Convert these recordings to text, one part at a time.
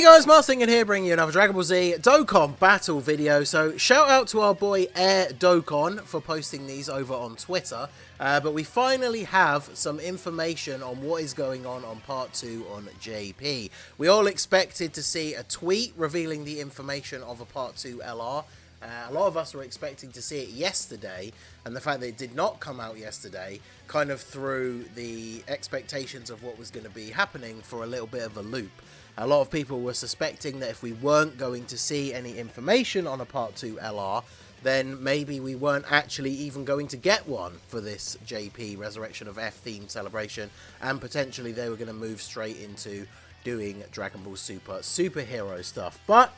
Hey guys, Martin here bringing you another Dragon Ball Z Dokkan battle video. So shout out to our boy Air Dokkan for posting these over on Twitter. But we finally have some information on what is going on part 2 on JP. We all expected to see a tweet revealing the information of a part 2 LR. A lot of us were expecting to see it yesterday, and the fact that it did not come out yesterday kind of threw the expectations of what was going to be happening for a little bit of a loop. A lot of people were suspecting that if we weren't going to see any information on a Part 2 LR, then maybe we weren't actually even going to get one for this JP Resurrection of F themed celebration, and potentially they were going to move straight into doing Dragon Ball Super superhero stuff. But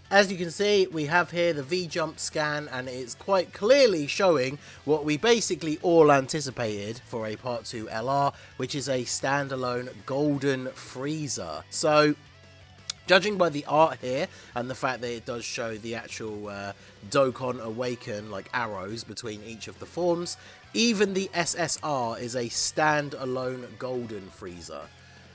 as you can see, we have here the V-Jump scan, and it's quite clearly showing what we basically all anticipated for a Part 2 LR, which is a standalone Golden Frieza. So, judging by the art here, and the fact that it does show the actual Dokkan Awaken, like arrows between each of the forms, even the SSR is a standalone Golden Frieza.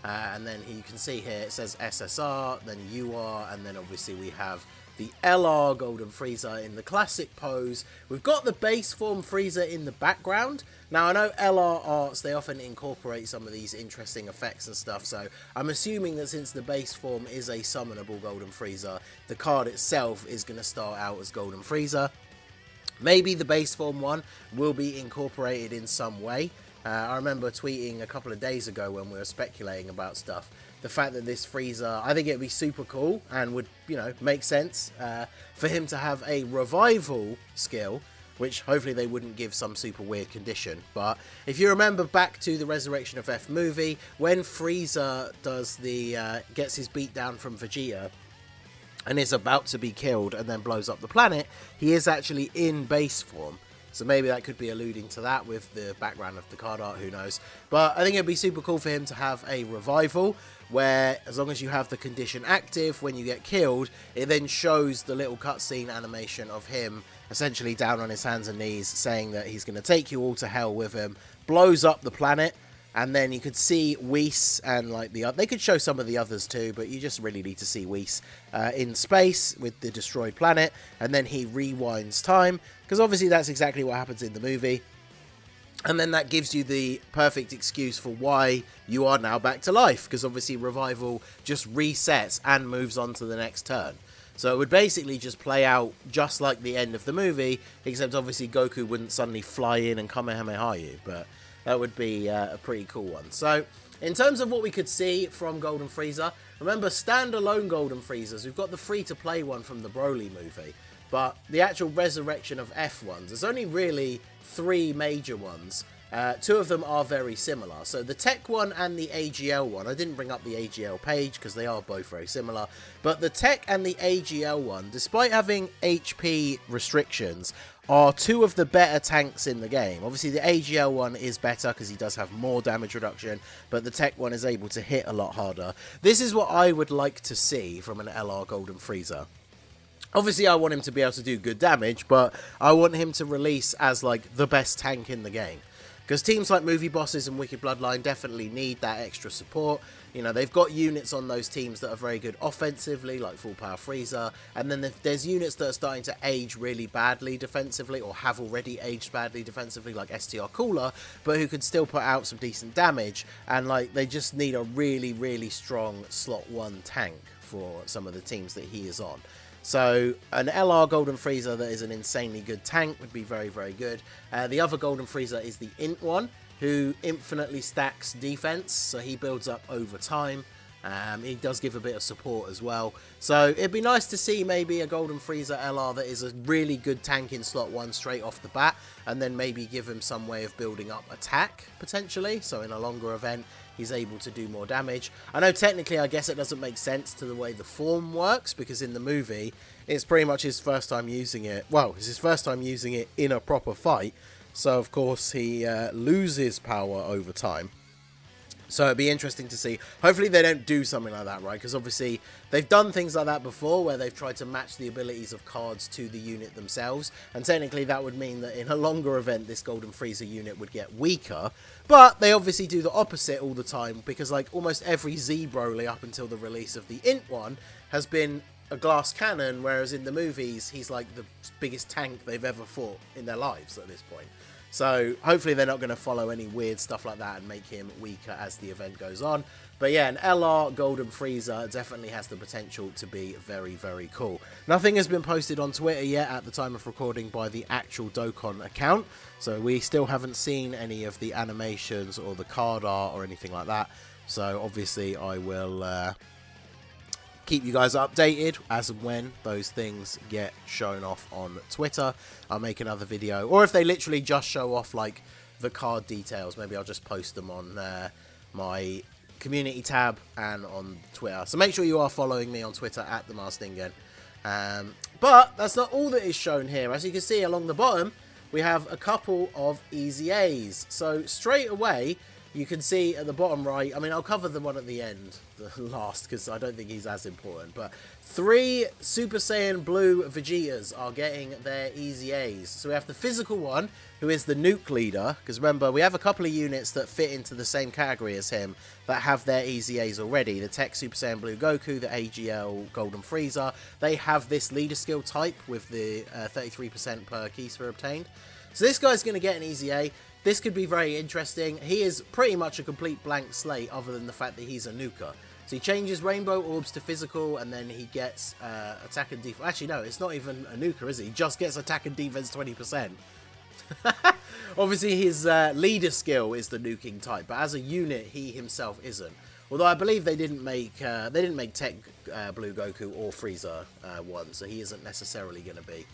And then you can see here it says SSR, then UR, and then obviously we have the LR Golden Frieza in the classic pose. We've got the base form Frieza in the background. Now I know LR arts, they often incorporate some of these interesting effects and stuff, so I'm assuming that since the base form is a summonable Golden Frieza, the card itself is going to start out as Golden Frieza. Maybe the base form one will be incorporated in some way. I remember tweeting a couple of days ago when we were speculating about stuff, the fact that this Frieza, I think it'd be super cool and would, you know, make sense for him to have a revival skill, which hopefully they wouldn't give some super weird condition. But if you remember back to the Resurrection of F movie, when Frieza does the gets his beat down from Vegeta and is about to be killed and then blows up the planet, he is actually in base form. So maybe that could be alluding to that with the background of the card art, who knows. But I think it'd be super cool for him to have a revival, where as long as you have the condition active, when you get killed, it then shows the little cutscene animation of him essentially down on his hands and knees, saying that he's going to take you all to hell with him, blows up the planet, and then you could see Whis and like they could show some of the others too, but you just really need to see Whis in space with the destroyed planet, and then he rewinds time, because obviously that's exactly what happens in the movie. And then that gives you the perfect excuse for why you are now back to life, because obviously revival just resets and moves on to the next turn. So it would basically just play out just like the end of the movie, except obviously Goku wouldn't suddenly fly in and Kamehameha you, but that would be a pretty cool one. So, in terms of what we could see from Golden Frieza, remember, standalone Golden Friezas, we've got the free-to-play one from the Broly movie, but the actual Resurrection of F ones, there's only really 3 major ones. 2 of them are very similar. So the Tech one and the AGL one, I didn't bring up the AGL page because they are both very similar, but the Tech and the AGL one, despite having HP restrictions, are 2 of the better tanks in the game. Obviously the AGL one is better because he does have more damage reduction, but the Tech one is able to hit a lot harder. This is what I would like to see from an LR Golden Frieza. Obviously I want him to be able to do good damage, but I want him to release as like the best tank in the game. Because teams like Movie Bosses and Wicked Bloodline definitely need that extra support. You know, they've got units on those teams that are very good offensively, like Full Power Frieza. And then there's units that are starting to age really badly defensively, or have already aged badly defensively, like STR Cooler, but who could still put out some decent damage. And like, they just need a really, really strong slot 1 tank for some of the teams that he is on. So an LR Golden Frieza that is an insanely good tank would be very, very good. The other Golden Frieza is the Int one, who infinitely stacks defense, so he builds up over time. He does give a bit of support as well. So it'd be nice to see maybe a Golden Frieza LR that is a really good tank in slot 1 straight off the bat, and then maybe give him some way of building up attack, potentially. So in a longer event, he's able to do more damage. I know technically, I guess it doesn't make sense to the way the form works, because in the movie, it's pretty much his first time using it. Well, it's his first time using it in a proper fight. So of course, he loses power over time. So it'd be interesting to see. Hopefully they don't do something like that, right? Because obviously they've done things like that before where they've tried to match the abilities of cards to the unit themselves. And technically that would mean that in a longer event, this Golden Frieza unit would get weaker. But they obviously do the opposite all the time because like almost every Z Broly up until the release of the Int one has been a glass cannon, whereas in the movies he's like the biggest tank they've ever fought in their lives at this point. So hopefully they're not going to follow any weird stuff like that and make him weaker as the event goes on. But yeah, an LR Golden Frieza definitely has the potential to be very, very cool. Nothing has been posted on Twitter yet at the time of recording by the actual Dokkan account. So we still haven't seen any of the animations or the card art or anything like that. So obviously I will keep you guys updated as and when those things get shown off on Twitter. I'll make another video, or if they literally just show off like the card details, maybe I'll just post them on my community tab and on Twitter. So make sure you are following me on Twitter at @TheMarsDingen. But that's not all that is shown here. As you can see along the bottom, we have a couple of Easy A's. So straight away, you can see at the bottom right, I mean, I'll cover the one at the end, the last, because I don't think he's as important, but 3 Super Saiyan Blue Vegetas are getting their Easy A's. So we have the physical one, who is the Nuke Leader, because remember, we have a couple of units that fit into the same category as him that have their Easy A's already. The Tech Super Saiyan Blue Goku, the AGL Golden Frieza, they have this leader skill type with the 33% per key sphere obtained. So this guy's going to get an Easy A. This could be very interesting. He is pretty much a complete blank slate other than the fact that he's a nuker. So he changes Rainbow Orbs to physical and then he gets attack and defense. Actually, no, it's not even a nuker, is he? He just gets attack and defense 20%. Obviously, his leader skill is the nuking type, but as a unit, he himself isn't. Although I believe they didn't make Tech Blue Goku or Frieza one, so he isn't necessarily going to be.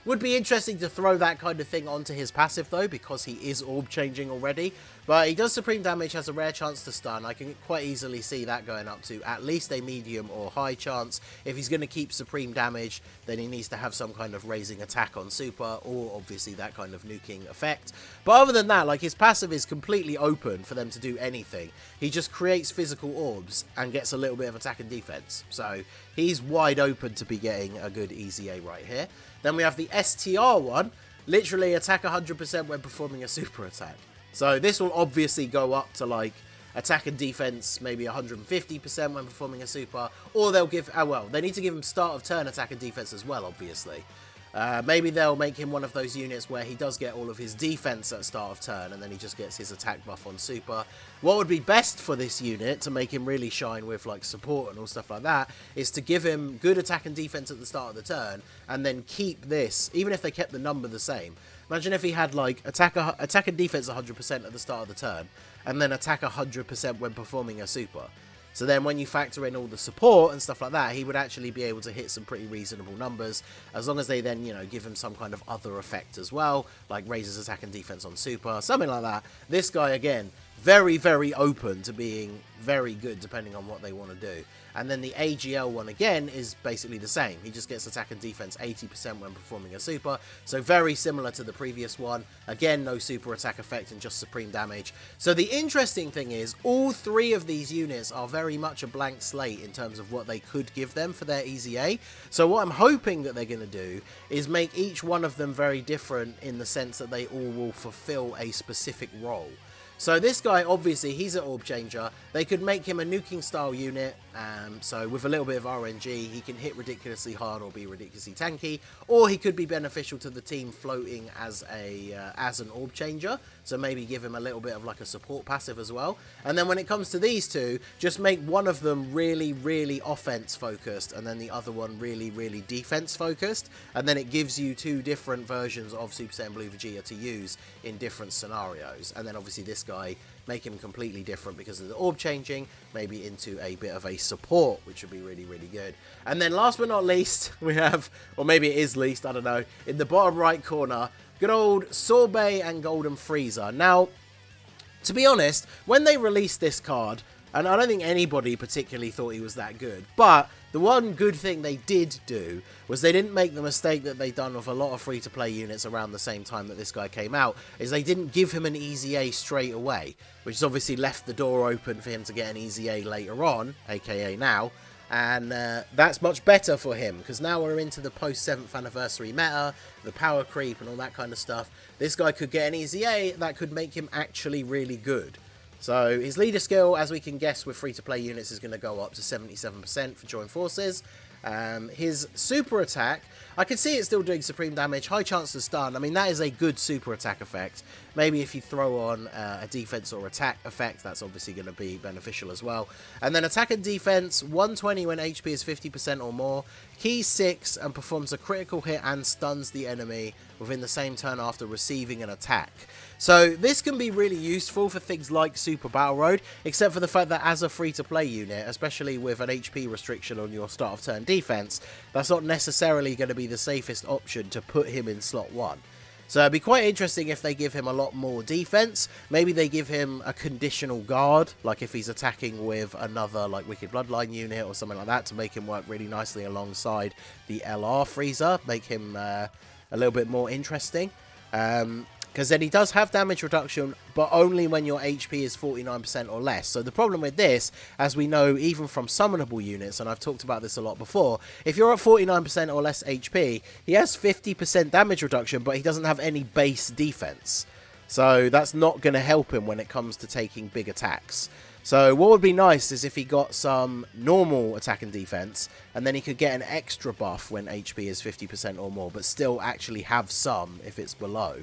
Would be interesting to throw that kind of thing onto his passive though, because he is orb changing already. But he does supreme damage, has a rare chance to stun. I can quite easily see that going up to at least a medium or high chance. If he's going to keep supreme damage, then he needs to have some kind of raising attack on super, or obviously that kind of nuking effect. But other than that, like, his passive is completely open for them to do anything. He just creates physical orbs and gets a little bit of attack and defense. So he's wide open to be getting a good Easy A right here. Then we have the STR one, literally attack 100% when performing a super attack. So this will obviously go up to like attack and defense maybe 150% when performing a super, or they'll give, well, they need to give him start of turn attack and defense as well, obviously. Maybe they'll make him one of those units where he does get all of his defense at start of turn and then he just gets his attack buff on super. What would be best for this unit to make him really shine with like support and all stuff like that is to give him good attack and defense at the start of the turn and then keep this, even if they kept the number the same. Imagine if he had like attack and defense 100% at the start of the turn and then attack 100% when performing a super. So then when you factor in all the support and stuff like that, he would actually be able to hit some pretty reasonable numbers, as long as they then, you know, give him some kind of other effect as well, like raises attack and defense on super, something like that. This guy, again, very, very open to being very good depending on what they want to do. And then the AGL one, again, is basically the same. He just gets attack and defense 80% when performing a super. So very similar to the previous one. Again, no super attack effect and just supreme damage. So the interesting thing is, all 3 of these units are very much a blank slate in terms of what they could give them for their Easy A. So what I'm hoping that they're going to do is make each one of them very different in the sense that they all will fulfill a specific role. So this guy, obviously, he's an orb changer. They could make him a nuking style unit, so with a little bit of RNG, he can hit ridiculously hard or be ridiculously tanky, or he could be beneficial to the team floating as an orb changer, so maybe give him a little bit of like a support passive as well. And then when it comes to these two, just make one of them really, really offense focused, and then the other one really, really defense focused, and then it gives you 2 different versions of Super Saiyan Blue Vegeta to use in different scenarios. And then obviously this guy, make him completely different because of the orb changing, maybe into a bit of a support, which would be really, really good. And then last but not least, we have, or maybe it is least, I don't know, in the bottom right corner, good old Sorbet and Golden Frieza. Now, to be honest, when they released this card, And I don't think anybody particularly thought he was that good. But the one good thing they did do was they didn't make the mistake that they'd done with a lot of free-to-play units around the same time that this guy came out, is they didn't give him an easy A straight away, which has obviously left the door open for him to get an easy A later on, aka now. And that's much better for him, because now we're into the post-7th anniversary meta, the power creep and all that kind of stuff. This guy could get an easy A that could make him actually really good. So his leader skill, as we can guess with free-to-play units, is going to go up to 77% for joint forces. His super attack, I can see it still doing supreme damage, high chance to stun. I mean, that is a good super attack effect. Maybe if you throw on a defense or attack effect, that's obviously going to be beneficial as well. And then attack and defense, 120 when HP is 50% or more, key 6 and performs a critical hit and stuns the enemy within the same turn after receiving an attack. So this can be really useful for things like Super Battle Road, except for the fact that as a free-to-play unit, especially with an HP restriction on your start of turn defense, that's not necessarily going to be the safest option to put him in slot 1. So it'd be quite interesting if they give him a lot more defense. Maybe they give him a conditional guard, like if he's attacking with another like Wicked Bloodline unit or something like that, to make him work really nicely alongside the LR Frieza, make him a little bit more interesting. Because then he does have damage reduction, but only when your HP is 49% or less. So the problem with this, as we know even from summonable units, and I've talked about this a lot before, if you're at 49% or less HP, he has 50% damage reduction, but he doesn't have any base defense. So that's not going to help him when it comes to taking big attacks. So what would be nice is if he got some normal attack and defense, and then he could get an extra buff when HP is 50% or more, but still actually have some if it's below.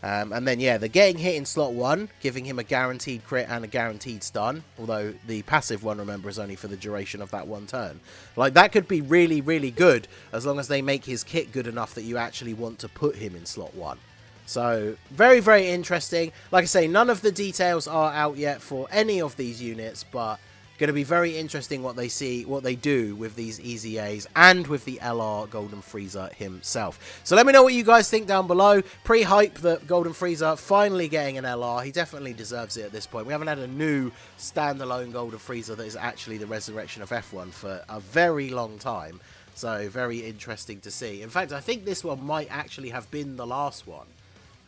And then, yeah, the getting hit in slot 1, giving him a guaranteed crit and a guaranteed stun, although the passive one, remember, is only for the duration of that one turn. Like, that could be really, really good, as long as they make his kit good enough that you actually want to put him in slot 1. So, very, very interesting. Like I say, none of the details are out yet for any of these units, but going to be very interesting what they do with these Easy A's and with the LR Golden Frieza himself. So let me know what you guys think down below. Pre-hype that Golden Frieza finally getting an LR. He definitely deserves it at this point. We haven't had a new standalone Golden Frieza that is actually the resurrection of F1 for a very long time. So very interesting to see. In fact, I think this one might actually have been the last one,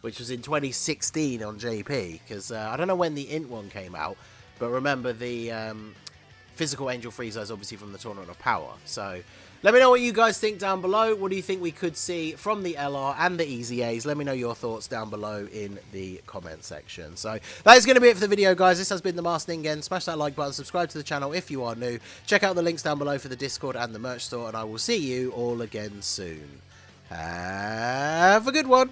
which was in 2016 on JP, because I don't know when the Int one came out. But remember, the physical Angel Frieza is obviously from the Tournament of Power. So let me know what you guys think down below. What do you think we could see from the LR and the Easy A's? Let me know your thoughts down below in the comment section. So that is going to be it for the video, guys. This has been the Masked Ningen. Smash that like button, subscribe to the channel if you are new. Check out the links down below for the Discord and the merch store, and I will see you all again soon. Have a good one.